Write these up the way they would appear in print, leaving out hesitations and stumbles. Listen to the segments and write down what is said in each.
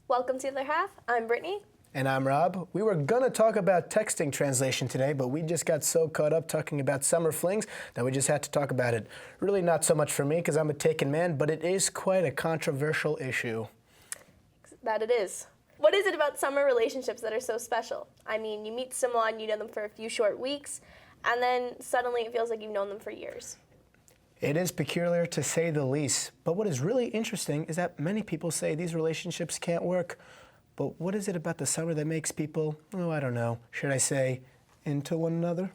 Welcome to the other half. I'm Brittany. And I'm Rob. We were gonna talk about texting translation today, but we just got so caught up talking about summer flings that we just had to talk about it. Really not so much for me because I'm a taken man, but it is quite a controversial issue. That it is. What is it about summer relationships that are so special? I mean, you meet someone, you know them for a few short weeks, and then suddenly it feels like you've known them for years. It is peculiar to say the least, but what is really interesting is that many people say these relationships can't work. But what is it about the summer that makes people, I don't know, should I say, into one another?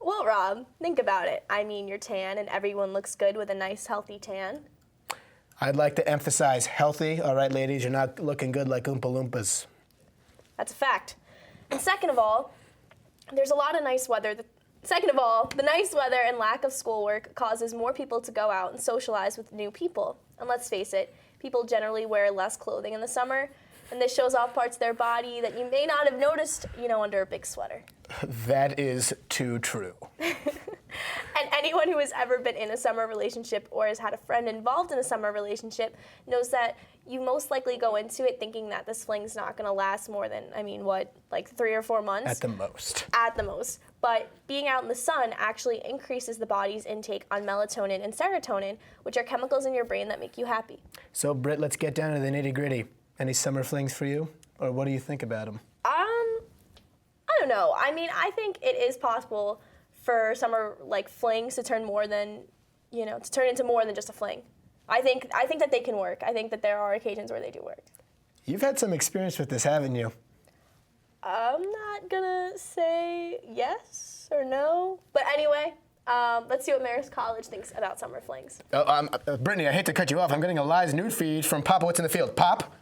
Well, Rob, think about it. I mean, you're tan and everyone looks good with a nice, healthy tan. I'd like to emphasize healthy. All right, ladies, you're not looking good like Oompa Loompas. That's a fact. And second of all, there's a lot of nice weather. Second of all, the nice weather and lack of schoolwork causes more people to go out and socialize with new people. And let's face it, people generally wear less clothing in the summer, and this shows off parts of their body that you may not have noticed, under a big sweater. That is too true. And anyone who has ever been in a summer relationship or has had a friend involved in a summer relationship knows that you most likely go into it thinking that this fling's not going to last more than, 3 or 4 months? At the most. At the most. But being out in the sun actually increases the body's intake on melatonin and serotonin, which are chemicals in your brain that make you happy. So, Britt, let's get down to the nitty-gritty. Any summer flings for you? Or what do you think about them? I don't know. I think it is possible for summer flings to turn into more than just a fling. I think that they can work. I think that there are occasions where they do work. You've had some experience with this, haven't you? I'm not gonna say yes or no, but anyway, let's see what Marist College thinks about summer flings. Brittany, I hate to cut you off. I'm getting a live nude feed from Papa What's in the Field. Pop?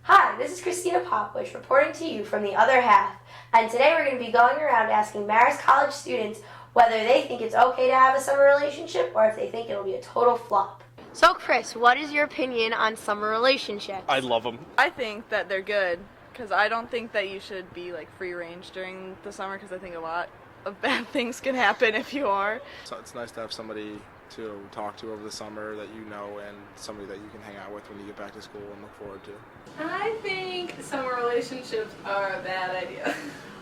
Hi, this is Christina Popwish reporting to you from the other half, and today we're going to be going around asking Marist College students whether they think it's okay to have a summer relationship or if they think it'll be a total flop. So Chris, what is your opinion on summer relationships? I love them. I think that they're good because I don't think that you should be free range during the summer because I think a lot of bad things can happen if you are. So it's nice to have somebody to talk to over the summer that you know and somebody that you can hang out with when you get back to school and look forward to. I think summer relationships are a bad idea.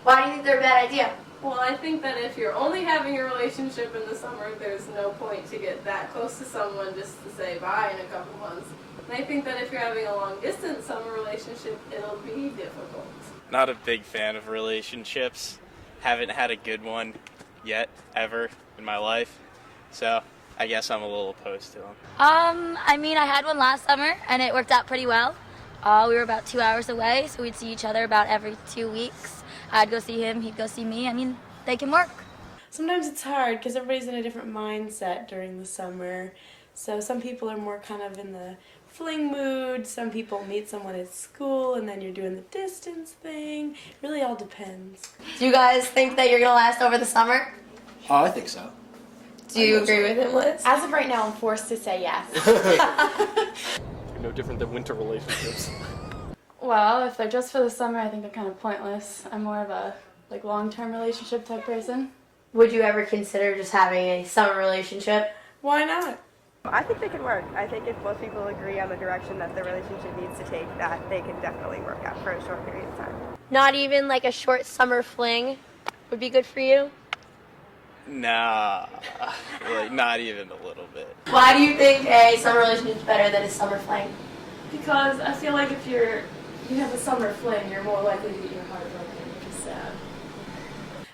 Why do you think they're a bad idea? Well, I think that if you're only having a relationship in the summer, there's no point to get that close to someone just to say bye in a couple months. And I think that if you're having a long-distance summer relationship, it'll be difficult. Not a big fan of relationships. Haven't had a good one yet, ever, in my life. So I guess I'm a little opposed to them. I had one last summer, and it worked out pretty well. We were about 2 hours away, so we'd see each other about every 2 weeks. I'd go see him, he'd go see me. They can work. Sometimes it's hard because everybody's in a different mindset during the summer. So some people are more kind of in the fling mood. Some people meet someone at school, and then you're doing the distance thing. It really all depends. Do you guys think that you're going to last over the summer? Oh, I think so. Do you agree with him, Liz? As of right now, I'm forced to say yes. No different than winter relationships. Well, if they're just for the summer, I think they're kind of pointless. I'm more of a long-term relationship type person. Would you ever consider just having a summer relationship? Why not? I think they can work. I think if most people agree on the direction that the relationship needs to take, that they can definitely work out for a short period of time. Not even a short summer fling would be good for you? Nah, not even a little bit. Why do you think a summer relationship is better than a summer fling? Because I feel like if you have a summer fling, you're more likely to get your heart broken, which is sad.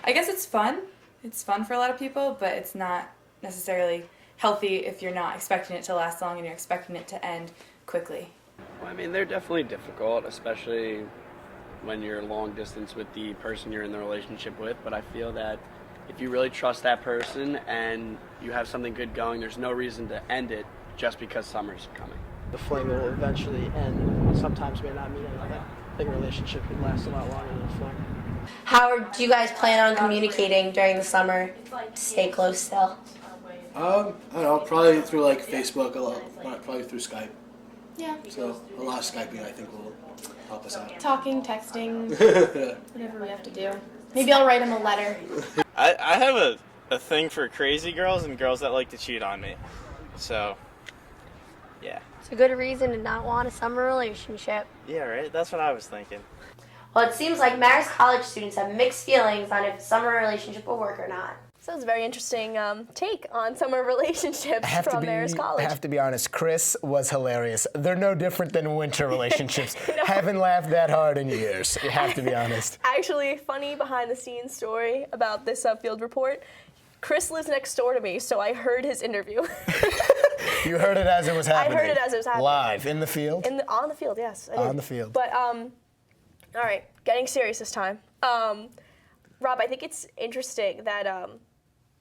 I guess it's fun. It's fun for a lot of people, but it's not necessarily healthy if you're not expecting it to last long and you're expecting it to end quickly. Well, they're definitely difficult, especially when you're long distance with the person you're in the relationship with, but I feel that if you really trust that person and you have something good going, there's no reason to end it just because summer's coming. The fling will eventually end. Sometimes may not mean anything. I think a relationship can last a lot longer than a fling. How do you guys plan on communicating during the summer to stay close still? I don't know, probably through Facebook, a lot, probably through Skype. Yeah. So a lot of Skyping I think will help us out. Talking, texting, whatever we have to do. Maybe I'll write him a letter. I have a thing for crazy girls and girls that like to cheat on me. So, yeah. It's a good reason to not want a summer relationship. Yeah, right? That's what I was thinking. Well, it seems like Marist College students have mixed feelings on if a summer relationship will work or not. So it's a very interesting take on summer relationships from Marist College. I have to be honest, Chris was hilarious. They're no different than winter relationships. No. Haven't laughed that hard in years. You have to be honest. Actually, funny behind-the-scenes story about this field report. Chris lives next door to me, so I heard his interview. You heard it as it was happening. I heard it as it was happening. Live, in the field? On the field, yes. I did. On the field. But, all right, getting serious this time. Rob, I think it's interesting that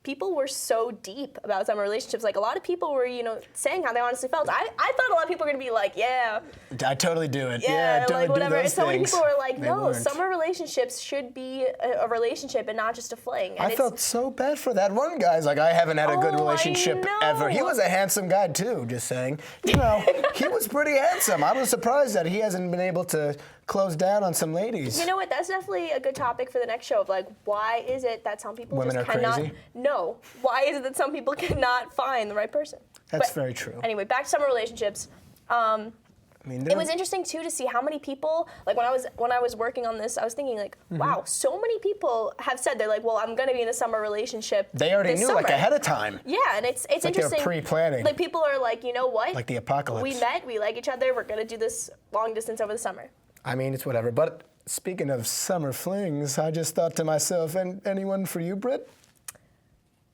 people were so deep about summer relationships. Like, a lot of people were, saying how they honestly felt. I thought a lot of people were going to be like, yeah. I totally do it. Yeah, I totally like whatever. do And those so many things. people were like, They no, weren't. summer relationships should be a relationship and not just a fling. And I felt so bad for that one guy. He's like, I haven't had a good relationship ever. He was a handsome guy, too, just saying. He was pretty handsome. I was surprised that he hasn't been able to close down on some ladies. You know what? That's definitely a good topic for the next show. Of like, why is it that some people Women just are cannot? crazy? No. Why is it that some people cannot find the right person? That's But very true. Anyway, back to summer relationships. It was interesting too to see how many people, like when I was working on this, I was thinking like, wow, so many people have said they're like, well, I'm gonna be in a summer relationship. They already this knew summer. like ahead of time. Yeah, and it's like interesting. They're pre-planning. Like people are like, you know what? Like the apocalypse. We met, we like each other, we're gonna do this long distance over the summer. I mean, it's whatever. But speaking of summer flings, I just thought to myself, and anyone for you, Britt?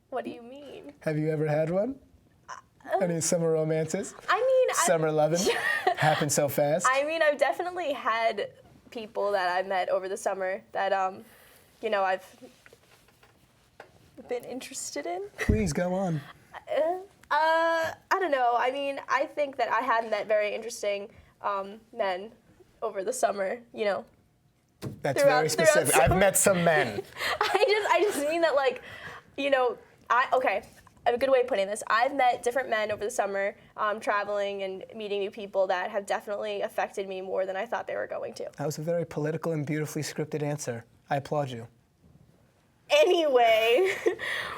What do you mean? Have you ever had one? Any summer romances? I mean, summer loving? Happened so fast? I mean, I've definitely had people that I met over the summer that, I've been interested in. Please go on. I don't know. I mean, I think that I had met very interesting men over the summer, That's very specific. I've met some men. I just mean that, like, okay. I have a good way of putting this. I've met different men over the summer, traveling and meeting new people that have definitely affected me more than I thought they were going to. That was a very political and beautifully scripted answer. I applaud you. Anyway,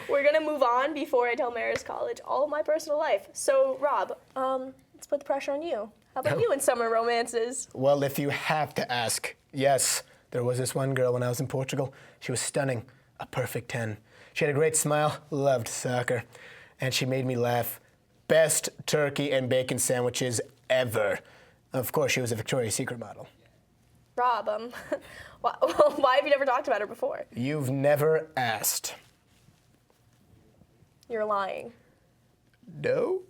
we're gonna move on before I tell Marist College all of my personal life. So, Rob, let's put the pressure on you. How about you in summer romances? Well, if you have to ask, yes, there was this one girl when I was in Portugal. She was stunning, a perfect 10. She had a great smile, loved soccer, and she made me laugh. Best turkey and bacon sandwiches ever. Of course, she was a Victoria's Secret model. Rob, why have you never talked about her before? You've never asked. You're lying. No?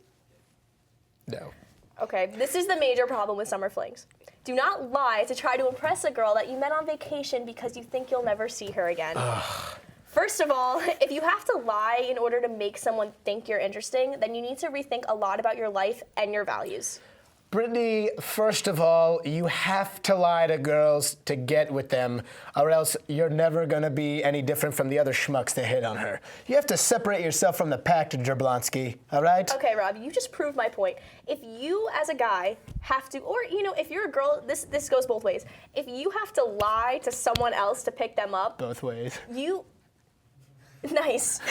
No. Okay, this is the major problem with summer flings. Do not lie to try to impress a girl that you met on vacation because you think you'll never see her again. First of all, if you have to lie in order to make someone think you're interesting, then you need to rethink a lot about your life and your values. Brittany, first of all, you have to lie to girls to get with them, or else you're never gonna be any different from the other schmucks that hit on her. You have to separate yourself from the pack, Jablonski, all right? Okay, Rob, you just proved my point. If you, as a guy, have to, or, if you're a girl, this goes both ways. If you have to lie to someone else to pick them up, both ways. Nice.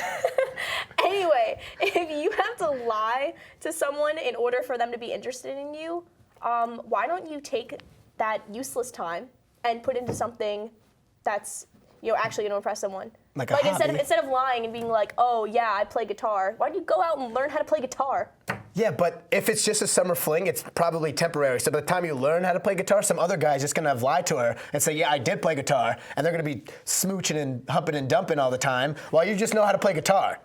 Anyway, if you have to lie to someone in order for them to be interested in you, why don't you take that useless time and put into something that's actually going to impress someone? Like a hobby. Instead of lying and being like, oh yeah, I play guitar. Why don't you go out and learn how to play guitar? Yeah, but if it's just a summer fling, it's probably temporary. So by the time you learn how to play guitar, some other guy's just gonna have lied to her and say, yeah, I did play guitar. And they're gonna be smooching and humping and dumping all the time while you just know how to play guitar.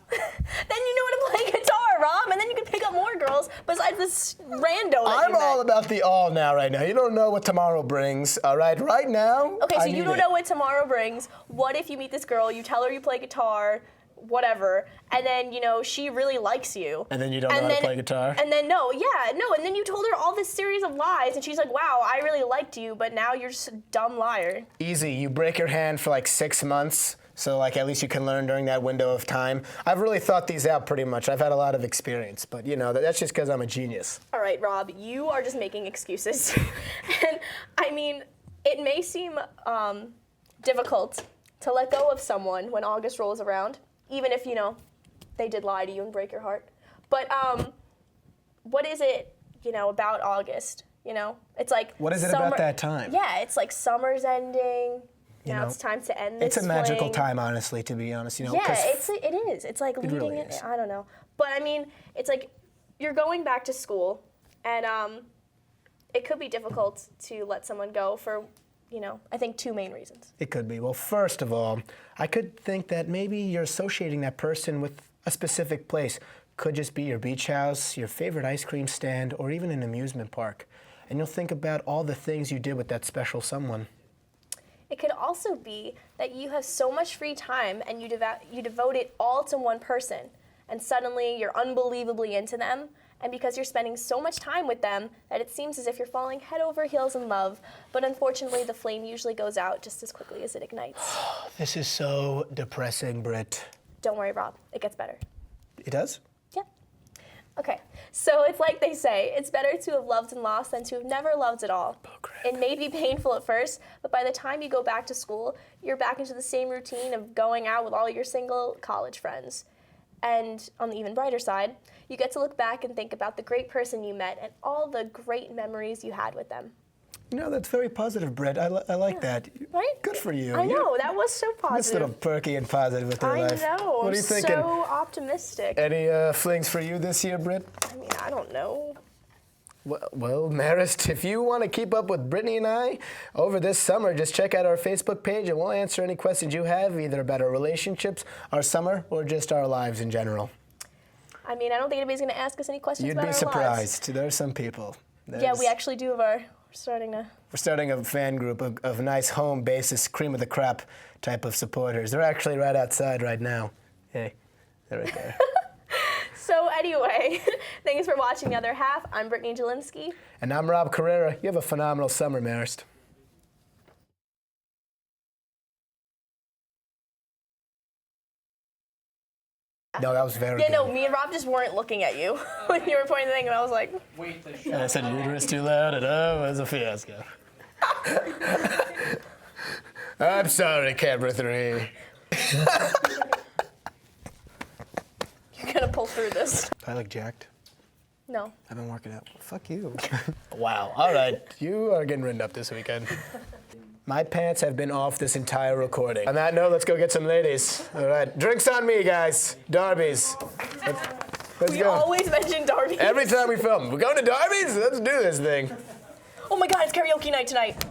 Then you know how to play guitar, Rob, and then you can pick up more girls besides this rando that I'm all about the all now right now. You don't know what tomorrow brings, all right? Right now, Okay, so you don't know what tomorrow brings. What if you meet this girl, you tell her you play guitar, whatever, and then, she really likes you. And then you don't know how to play guitar? And then, and then you told her all this series of lies, and she's like, wow, I really liked you, but now you're just a dumb liar. Easy. You break your hand for like 6 months, so like at least you can learn during that window of time. I've really thought these out pretty much. I've had a lot of experience, but that's just because I'm a genius. All right, Rob, you are just making excuses. And I mean, it may seem difficult to let go of someone when August rolls around, even if, they did lie to you and break your heart. But what is it, about August, It's like What is it summer, about that time? Yeah, it's like summer's ending. Now it's time to end this It's a magical fling. time, honestly, to be honest. Yeah, it is. It's like leading really it. is. I don't know. But I mean, it's like you're going back to school, and it could be difficult to let someone go for, I think 2 main reasons. It could be. Well, first of all, I could think that maybe you're associating that person with a specific place. Could just be your beach house, your favorite ice cream stand, or even an amusement park. And you'll think about all the things you did with that special someone. It could also be that you have so much free time and you devote it all to one person, and suddenly you're unbelievably into them, and because you're spending so much time with them that it seems as if you're falling head over heels in love, but unfortunately the flame usually goes out just as quickly as it ignites. This is so depressing, Britt. Don't worry, Rob. It gets better. It does? Yeah. Okay, so it's like they say, it's better to have loved and lost than to have never loved at all. It may be painful at first, but by the time you go back to school, you're back into the same routine of going out with all your single college friends. And on the even brighter side, you get to look back and think about the great person you met and all the great memories you had with them. That's very positive, Britt. I like that. Right? Good for you. I know, that was so This positive. little perky and positive with your life. I know, What are you thinking? so optimistic. Any flings for you this year, Britt? I mean, I don't know. Well, Marist, if you want to keep up with Brittany and I over this summer, just check out our Facebook page and we'll answer any questions you have, either about our relationships, our summer, or just our lives in general. I mean, I don't think anybody's going to ask us any questions about our lives. You'd be surprised. There are some people. Yeah, we actually do have we're starting a fan group of nice home basis, cream of the crop type of supporters. They're actually right outside right now. Hey, they're right there. So anyway, thanks for watching The Other Half. I'm Brittany Jelinski. And I'm Rob Carrera. You have a phenomenal summer, Marist. No, that was very good. Yeah, no, me and Rob just weren't looking at you when you were pointing the thing, and I was like... And I said your uterus too loud, and oh, it was a fiasco. I'm sorry, camera 3. You're gonna pull through this. I look jacked. No. I've been working out. Fuck you. Wow. All right. You are getting written up this weekend. My pants have been off this entire recording. On that note, let's go get some ladies. All right. Drinks on me, guys. Darby's. Let's we go. always mention Darby's. Every time we film. We're going to Darby's? Let's do this thing. Oh my God, it's karaoke night tonight.